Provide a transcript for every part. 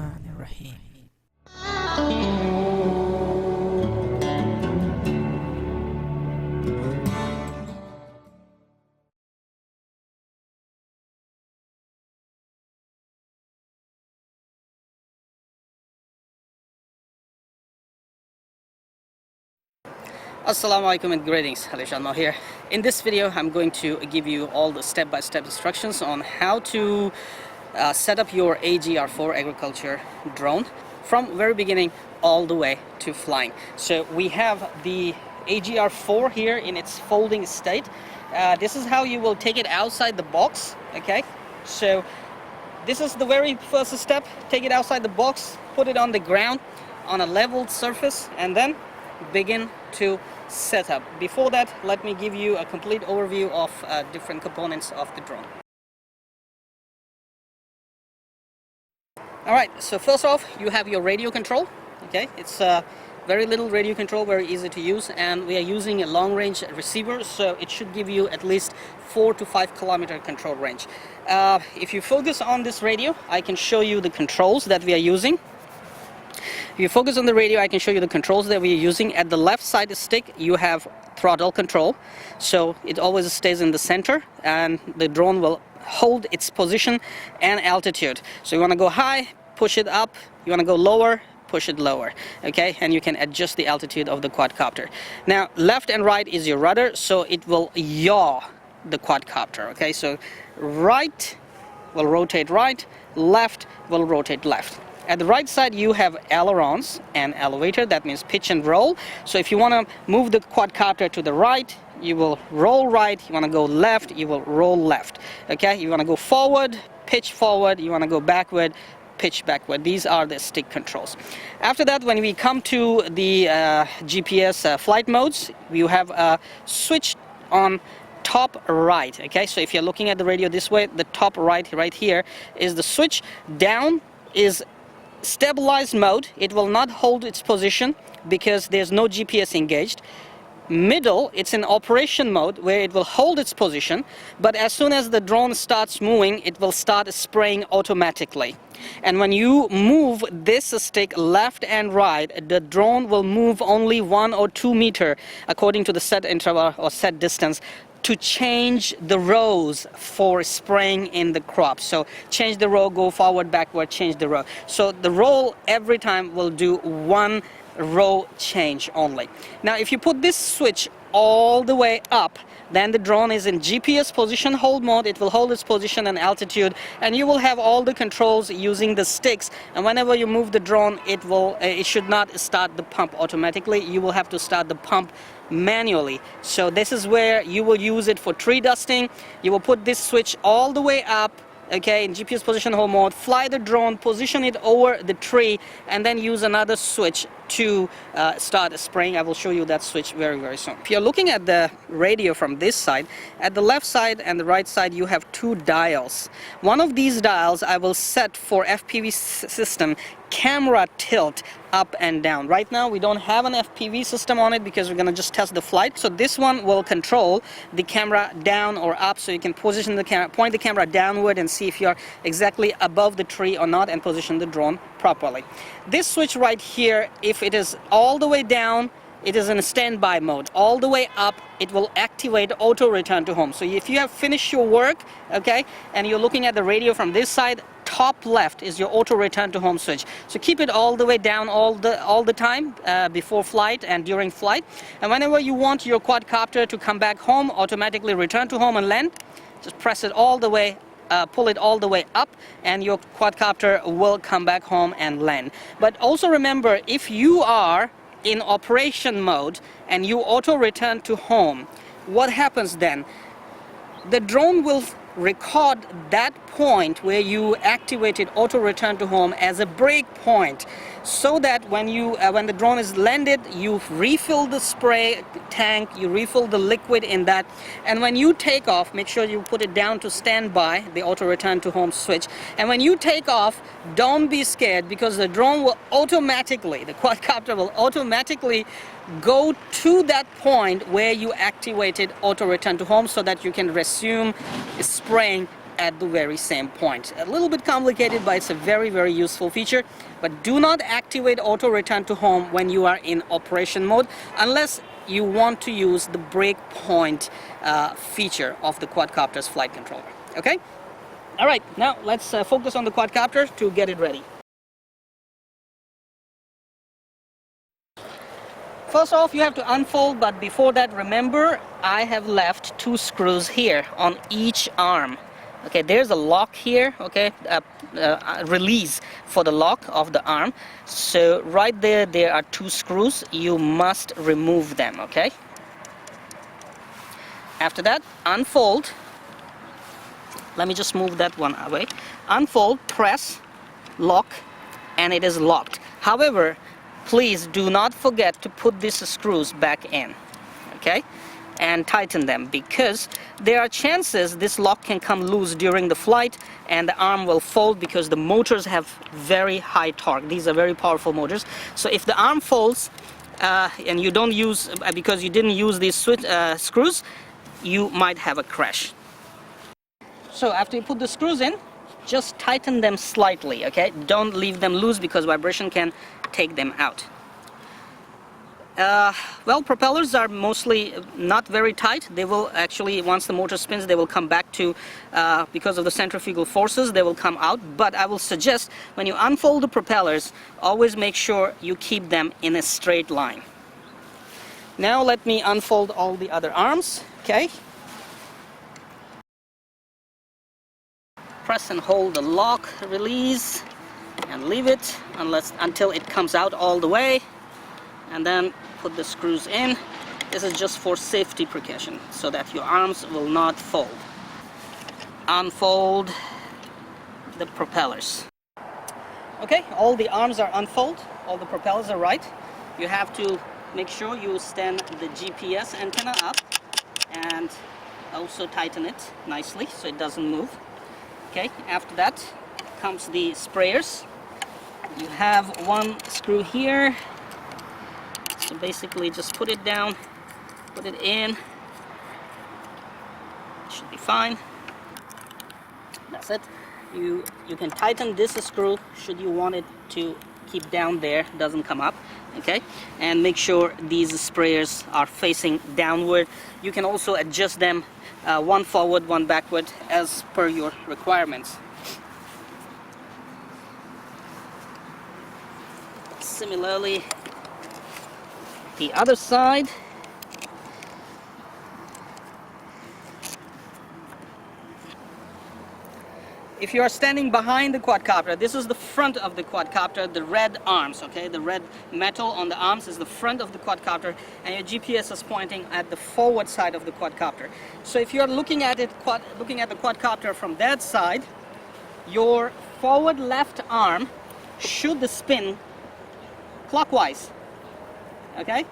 Bismillahirrahmanirrahim. Assalamu alaikum and greetings, AliShanMao here. In this video I'm going to give you all the step-by-step instructions on how to set up your AGR-4 agriculture drone from very beginning all the way to flying. So we have the AGR-4 here in its folding state. This is how you will take it outside the box, okay? So this is the very first step. Take it outside the box, put it on the ground on a leveled surface, and then begin to set up. Before that, let me give you a complete overview of different components of the drone. Alright, so first off, you have your radio control. Okay, it's very little radio control, very easy to use, and we are using a long-range receiver, so it should give you at least 4 to 5 kilometer control range. If you focus on this radio, I can show you the controls that we are using. If you focus on the radio, I can show you the controls that we are using. At the left side of the stick, you have throttle control, so it always stays in the center, and the drone will hold its position and altitude. So you want to go high, push it up. You want to go lower, push it lower, okay? And you can adjust the altitude of the quadcopter. Now, left and right is your rudder, so it will yaw the quadcopter, okay? So right will rotate right, left will rotate left. At the right side, you have ailerons and elevator, that means pitch and roll. So if you want to move the quadcopter to the right, you will roll right. You want to go left, you will roll left. Okay, you want to go forward, pitch forward. You want to go backward, pitch backward. These are the stick controls. After that, when we come to the GPS flight modes, you have a switch on top right. Okay, so if you're looking at the radio this way, the top right here is the switch. Down is stabilized mode. It will not hold its position because there's no GPS engaged. Middle, it's in operation mode where it will hold its position, but as soon as the drone starts moving, it will start spraying automatically. And when you move this stick left and right, the drone will move only 1 or 2 meters according to the set interval or set distance to change the rows for spraying in the crop. So change the row, go forward, backward, change the row. So the roll every time will do 1 row change only. Now if you put this switch all the way up, then the drone is in GPS position hold mode. It will hold its position and altitude, and you will have all the controls using the sticks, and whenever you move the drone, it should not start the pump automatically. You will have to start the pump manually. So this is where you will use it for tree dusting. You will put this switch all the way up, okay, in GPS position hold mode, fly the drone, position it over the tree, and then use another switch to start spraying. I will show you that switch very soon. If you're looking at the radio from this side, at the left side and the right side you have 2 dials. One of these dials I will set for FPV system camera tilt up and down. Right now we don't have an FPV system on it because we're going to just test the flight. So this one will control the camera down or up, so you can position the camera, point the camera downward and see if you're exactly above the tree or not, and position the drone properly. This switch right here, if it is all the way down, it is in a standby mode. All the way up, it will activate auto return to home. So if you have finished your work, okay, and you're looking at the radio from this side, top left is your auto return to home switch. So keep it all the way down all the time before flight and during flight. And whenever you want your quadcopter to come back home, automatically return to home and land, just press it all the way, pull it all the way up, and your quadcopter will come back home and land. But also remember, if you are in operation mode and you auto return to home, what happens then? The drone will record that point where you activated auto return to home as a break point, so that when the drone is landed, you refill the spray tank, you refill the liquid in that, and when you take off, make sure you put it down to standby, the auto return to home switch. And when you take off, don't be scared, because the drone will automatically, the quadcopter will automatically go to that point where you activated auto return to home, so that you can resume spraying at the very same point. A little bit complicated, but it's a very, very useful feature. But do not activate auto return to home when you are in operation mode unless you want to use the breakpoint feature of the quadcopter's flight controller. Okay? All right, now let's focus on the quadcopter to get it ready. First off, you have to unfold, but before that, remember, I have left 2 screws here on each arm. Okay, there's a lock here, okay, release for the lock of the arm. So right there, there are 2 screws. You must remove them, okay? After that, unfold. Let me just move that one away. Unfold, press, lock, and it is locked. However, please do not forget to put these screws back in, okay, and tighten them, because there are chances this lock can come loose during the flight and the arm will fold, because the motors have very high torque. These are very powerful motors. So if the arm folds and you don't use, because you didn't use these screws, you might have a crash. So after you put the screws in, just tighten them slightly, okay? Don't leave them loose, because vibration can take them out. Well, propellers are mostly not very tight. They will actually, once the motor spins, they will come back to, because of the centrifugal forces, they will come out. But I will suggest, when you unfold the propellers, always make sure you keep them in a straight line. Now let me unfold all the other arms, okay? Press and hold the lock, release, and leave it until it comes out all the way, and then put the screws in. This is just for safety precaution, so that your arms will not fold. Unfold the propellers. Okay, all the arms are unfolded, all the propellers are right. You have to make sure you stand the GPS antenna up and also tighten it nicely so it doesn't move. Okay, after that comes the sprayers. You have 1 screw here, so basically just put it down, put it in, it should be fine. That's it. You can tighten this screw should you want it to keep down there, doesn't come up, okay? And make sure these sprayers are facing downward. You can also adjust them, 1 forward, 1 backward, as per your requirements. Similarly, the other side. If you are standing behind the quadcopter, this is the front of the quadcopter, the red arms, okay? The red metal on the arms is the front of the quadcopter, and your GPS is pointing at the forward side of the quadcopter. So if you're looking at it, looking at the quadcopter from that side, your forward left arm should spin clockwise, okay?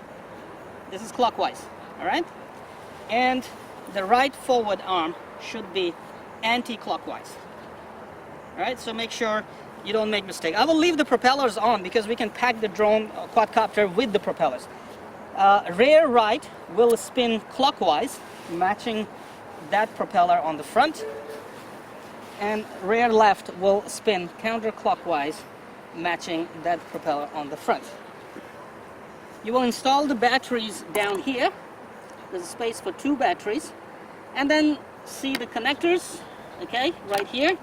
This is clockwise, all right? And the right forward arm should be anti-clockwise. All right, so make sure you don't make mistake. I will leave the propellers on because we can pack the drone quadcopter with the propellers. Rear right will spin clockwise, matching that propeller on the front, and rear left will spin counterclockwise, matching that propeller on the front. You will install the batteries down here. There's a space for 2 batteries, and then see the connectors, okay, right here.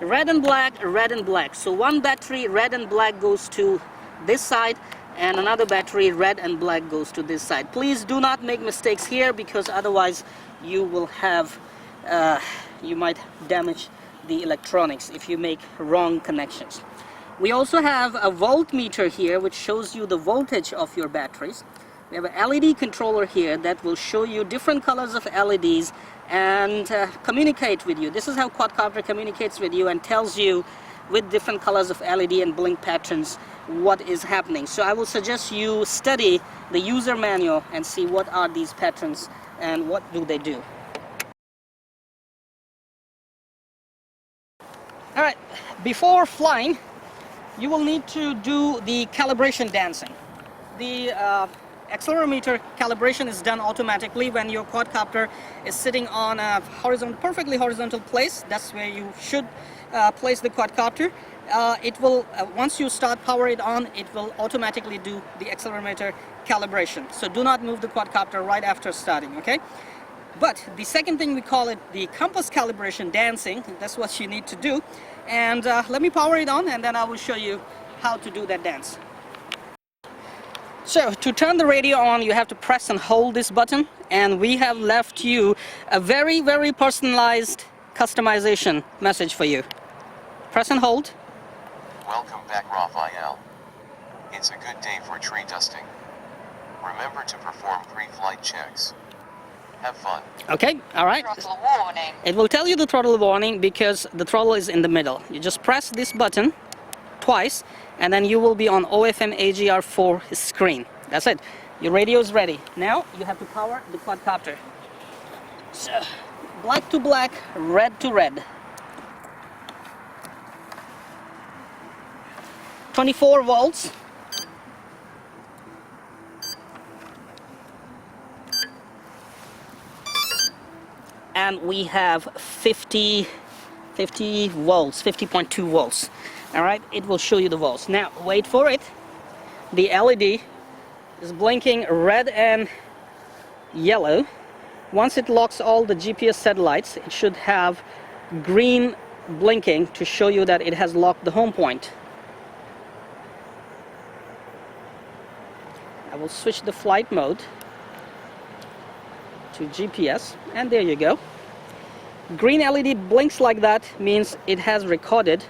Red and black, red and black. So 1 battery red and black goes to this side, and another battery red and black goes to this side. Please do not make mistakes here, because otherwise you will have you might damage the electronics if you make wrong connections. We also have a voltmeter here which shows you the voltage of your batteries. We have an LED controller here that will show you different colors of LEDs and communicate with you. This is how quadcopter communicates with you and tells you with different colors of LED and blink patterns what is happening. So I will suggest you study the user manual and see what are these patterns and what do they do. Alright, before flying, you will need to do the calibration dancing. The accelerometer calibration is done automatically when your quadcopter is sitting on a perfectly horizontal place. That's where you should place the quadcopter. It will, once you start power it on, it will automatically do the accelerometer calibration. So do not move the quadcopter right after starting, okay? But the second thing, we call it the compass calibration dancing. That's what you need to do. And let me power it on, and then I will show you how to do that dance. So to turn the radio on, you have to press and hold this button, and we have left you a very, very personalized customization message for you. Press and hold. Welcome back, Raphael. It's a good day for tree dusting. Remember to perform pre-flight checks. Have fun. Okay, all right. Throttle warning. It will tell you the throttle warning because the throttle is in the middle. You just press this button twice, and then you will be on OFM AGR-4 screen. That's it. Your radio is ready. Now you have to power the quadcopter. So, black to black, red to red. 24 volts. And we have 50 volts, 50.2 volts. All right, it will show you the volts. Now, wait for it. The LED is blinking red and yellow. Once it locks all the GPS satellites, it should have green blinking to show you that it has locked the home point. I will switch the flight mode to GPS, and there you go. Green LED blinks like that, means it has recorded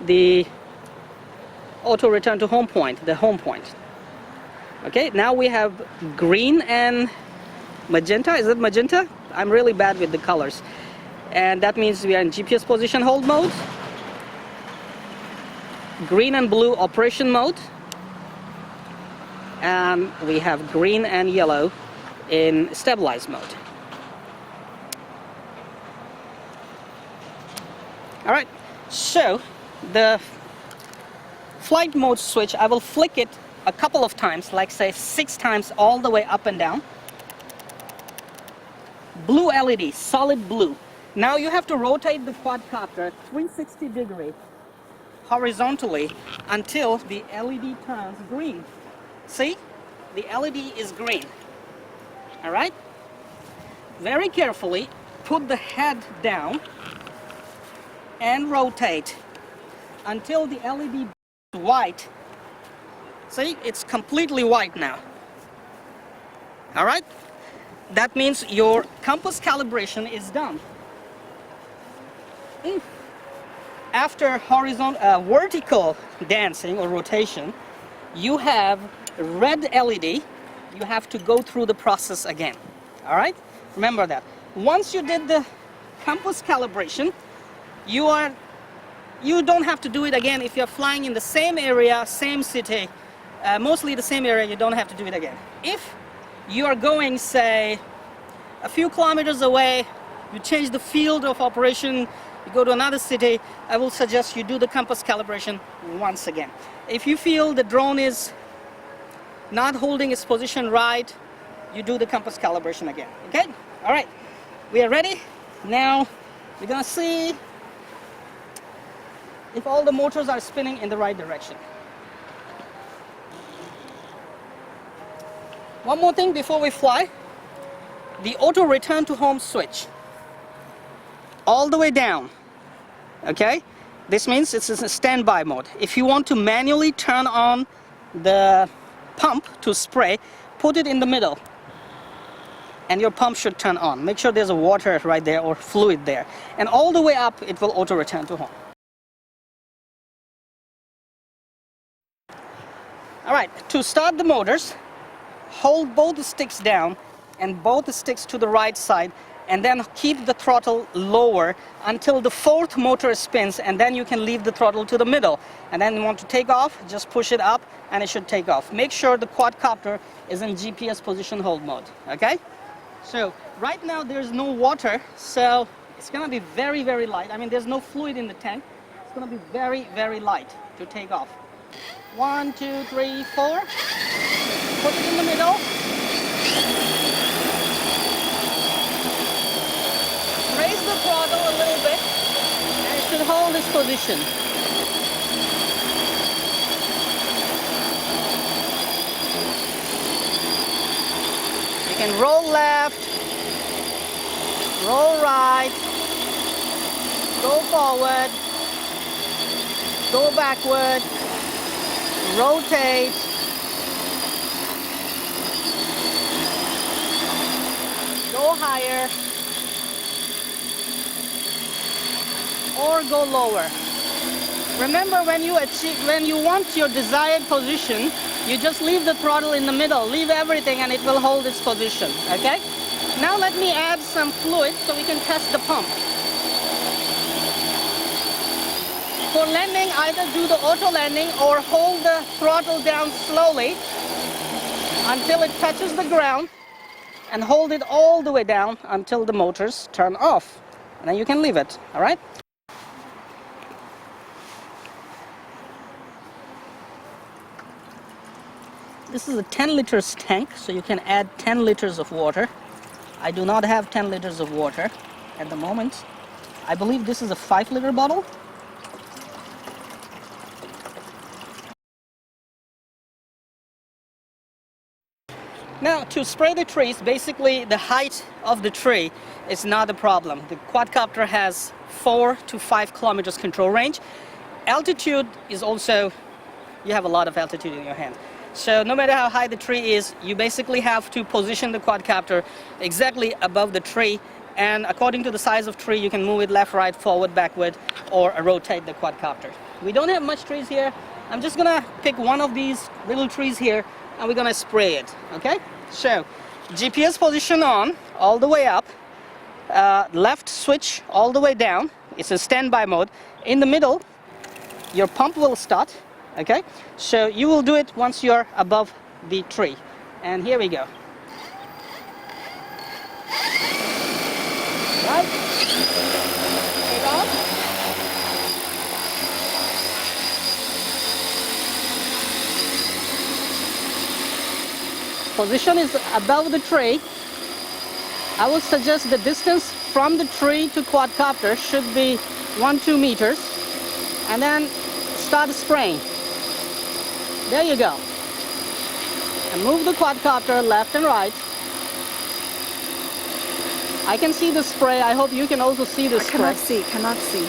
the auto return to home point, the home point. Okay, now we have green and magenta. Is it magenta? I'm really bad with the colors. And that means we are in GPS position hold mode. Green and blue operation mode. And we have green and yellow in stabilize mode. All right, so the flight mode switch, I will flick it a couple of times, like say 6 times all the way up and down. Blue LED, solid blue. Now you have to rotate the quadcopter 360 degrees horizontally until the LED turns green. See, the LED is green. All right, very carefully put the head down and rotate until the LED is white. See, it's completely white now. All right, that means your compass calibration is done. If after vertical dancing or rotation, you have red LED, you have to go through the process again. All right, remember that. Once you did the compass calibration, you don't have to do it again. If you're flying in the same area, same city, mostly the same area, you don't have to do it again. If you are going, say, a few kilometers away, you change the field of operation, you go to another city, I will suggest you do the compass calibration once again. If you feel the drone is not holding its position right, you do the compass calibration again. Okay? All right, we are ready. Now we're gonna see if all the motors are spinning in the right direction. One more thing before we fly, the auto return to home switch, all the way down, okay? This means it's in a standby mode. If you want to manually turn on the pump to spray, put it in the middle and your pump should turn on. Make sure there's a water right there or fluid there. And all the way up, it will auto return to home. All right, to start the motors, hold both the sticks down and both the sticks to the right side, and then keep the throttle lower until the 4th motor spins, and then you can leave the throttle to the middle. And then you want to take off, just push it up and it should take off. Make sure the quadcopter is in GPS position hold mode, okay? So right now there's no water, so it's gonna be very, very light. I mean, there's no fluid in the tank. It's gonna be very, very light to take off. 1, 2, 3, 4. Put it in the middle. Raise the throttle a little bit and it should hold its position. You can roll left, roll right, go forward, go backward, rotate, go higher, or go lower. Remember, when you want your desired position, you just leave the throttle in the middle, leave everything, and it will hold its position, okay? Now let me add some fluid so we can test the pump. For landing, either do the auto landing or hold the throttle down slowly until it touches the ground and hold it all the way down until the motors turn off. And then you can leave it, all right? This is a 10 liters tank, so you can add 10 liters of water. I do not have 10 liters of water at the moment. I believe this is a 5-liter bottle. Now, to spray the trees, basically the height of the tree is not a problem. The quadcopter has 4 to 5 kilometers control range. Altitude is also, you have a lot of altitude in your hand. So no matter how high the tree is, you basically have to position the quadcopter exactly above the tree, and according to the size of tree, you can move it left, right, forward, backward, or rotate the quadcopter. We don't have much trees here. I'm just gonna pick one of these little trees here, and we're gonna spray it, okay? So, GPS position on, all the way up, left switch all the way down. It's a standby mode. In the middle, your pump will start. Okay, so you will do it once you're above the tree. And here we go. Right? Take off. Position is above the tree. I would suggest the distance from the tree to quadcopter should be 1-2 meters. And then start spraying. There you go. And move the quadcopter left and right. I can see the spray. I hope you can also see the spray. Cannot see.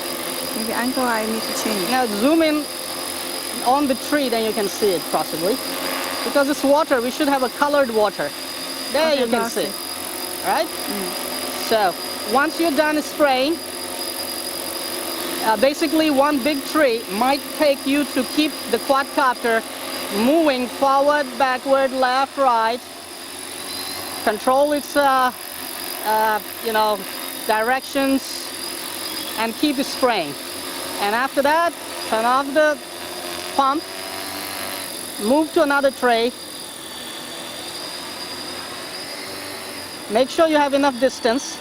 Maybe angle I need to change. Now zoom in on the tree, then you can see it possibly. Because it's water, we should have a colored water. There Okay, you can see. All right? So once you're done spraying, basically one big tree might take you to keep the quadcopter moving forward, backward, left, right. Control its directions and keep spraying. And after that, turn off the pump, move to another tray. Make sure you have enough distance.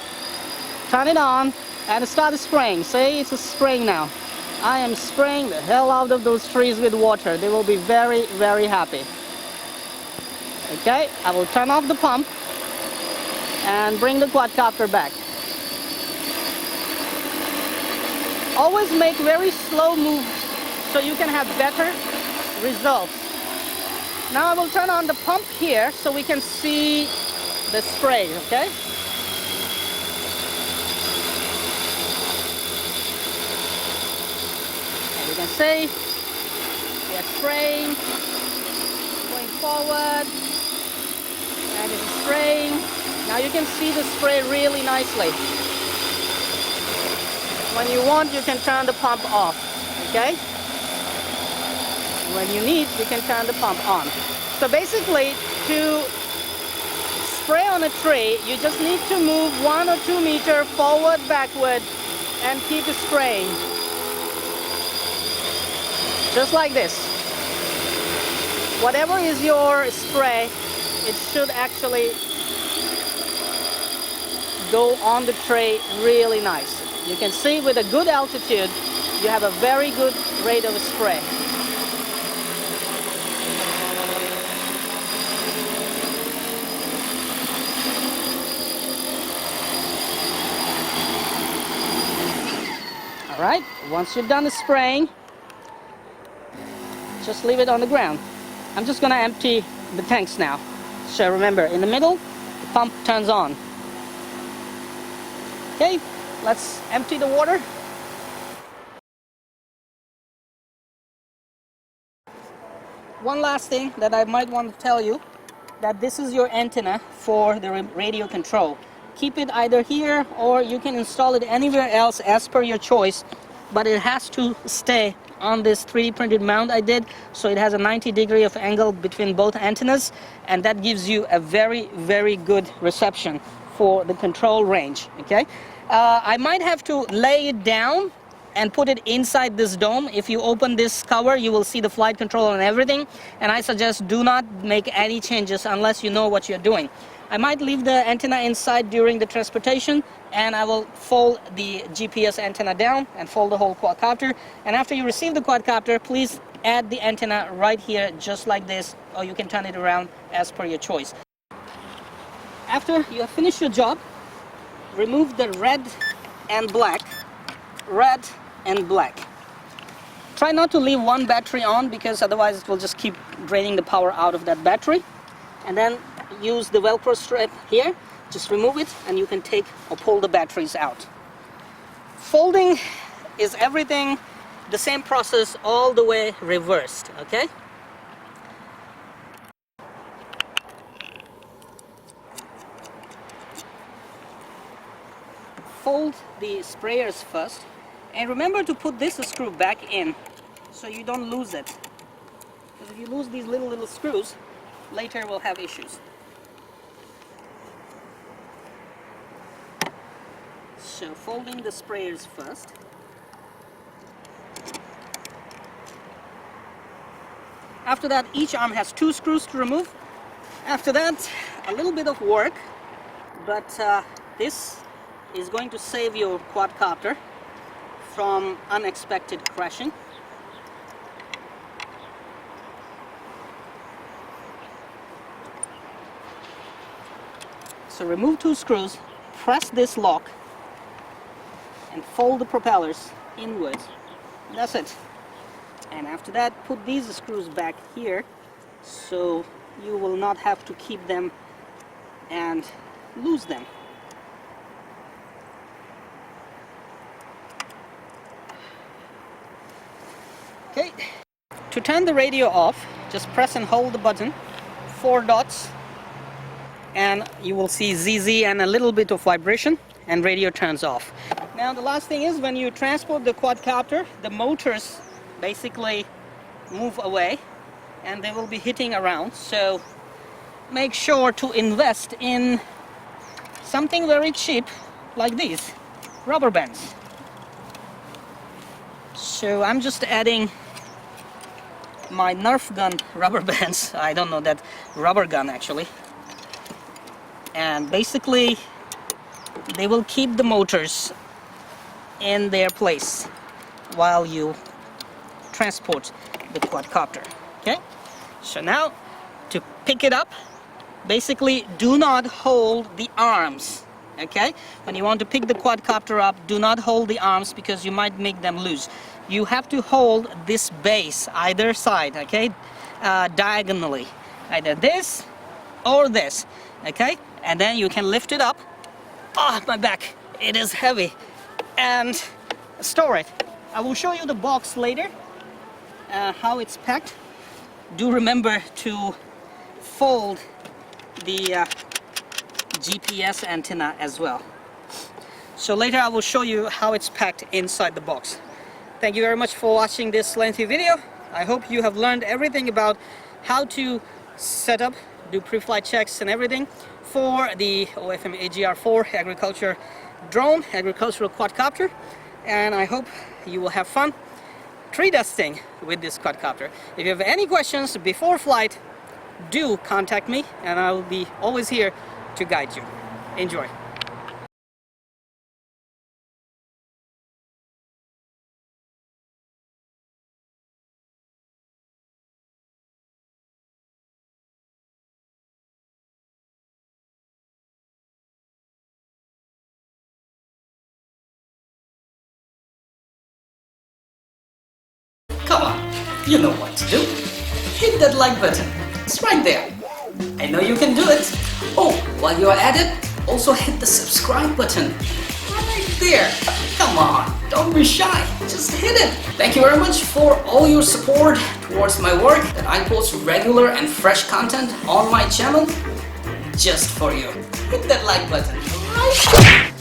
Turn it on and start spraying. Say it's spraying now. I am spraying the hell out of those trees with water. They will be very, very happy. Okay, I will turn off the pump and bring the quadcopter back. Always make very slow moves so you can have better results. Now I will turn on the pump here so we can see the spray, okay? And you can see we are spraying, going forward, and it is spraying. Now you can see the spray really nicely. When you want, you can turn the pump off, okay? When you need, you can turn the pump on. So basically, to spray on a tree, you just need to move 1 or 2 meters forward, backward, and keep spraying. Just like this. Whatever is your spray, it should actually go on the tray really nice. You can see with a good altitude, you have a very good rate of spray. All right, once you're done spraying, just leave it on the ground. I'm just gonna empty the tanks now. So remember, in the middle, the pump turns on. Okay, let's empty the water. One last thing that I might want to tell you, that this is your antenna for the radio control. Keep it either here or you can install it anywhere else as per your choice, but it has to stay on this 3D printed mount I did, so it has a 90-degree of angle between both antennas, and that gives you a very good reception for the control range. Okay, I might have to lay it down and put it inside this dome. If you open this cover, you will see the flight control and everything, and I suggest do not make any changes unless you know what you're doing. I might leave the antenna inside during the transportation, and I will fold the GPS antenna down and fold the whole quadcopter, and after you receive the quadcopter, please add the antenna right here just like this, or you can turn it around as per your choice. After you have finished your job, remove the red and black. Red and black. Try not to leave one battery on, because otherwise it will just keep draining the power out of that battery. And then use the Velcro strip here, just remove it and you can take or pull the batteries out. Folding is everything the same process all the way reversed, okay? Fold the sprayers first, and remember to put this screw back in so you don't lose it, because if you lose these little screws, later we'll have issues. So folding the sprayers first. After that, each arm has 2 screws to remove. After that, a little bit of work, but this is going to save your quadcopter from unexpected crashing. So remove 2 screws, press this lock, and fold the propellers inwards. That's it. And after that, put these screws back here so you will not have to keep them and lose them. Okay, to turn the radio off, just press and hold the button, 4 dots, and you will see ZZ and a little bit of vibration, and radio turns off. Now the last thing is, when you transport the quadcopter, the motors basically move away and they will be hitting around, so make sure to invest in something very cheap like these rubber bands. So I'm just adding my Nerf gun rubber bands. I don't know, that rubber gun actually, and basically they will keep the motors in their place while you transport the quadcopter. Okay, so now to pick it up, basically do not hold the arms. Okay, when you want to pick the quadcopter up, do not hold the arms because you might make them loose. You have to hold this base either side, okay, diagonally, either this or this, okay, and then you can lift it up. Oh, my back, it is heavy, and store it. I will show you the box later, how it's packed. Do remember to fold the GPS antenna as well. So later I will show you how it's packed inside the box. Thank you very much for watching this lengthy video. I hope you have learned everything about how to set up, do pre-flight checks and everything for the OFM AGR-4 agriculture drone, agricultural quadcopter, and I hope you will have fun tree dusting with this quadcopter. If you have any questions before flight, do contact me and I will be always here to guide you. Enjoy. Come on, you know what to do. Hit that like button. It's right there. I know you can do it. Oh, while you're at it, also hit the subscribe button. Right there. Come on, don't be shy. Just hit it. Thank you very much for all your support towards my work, that I post regular and fresh content on my channel just for you. Hit that like button right there.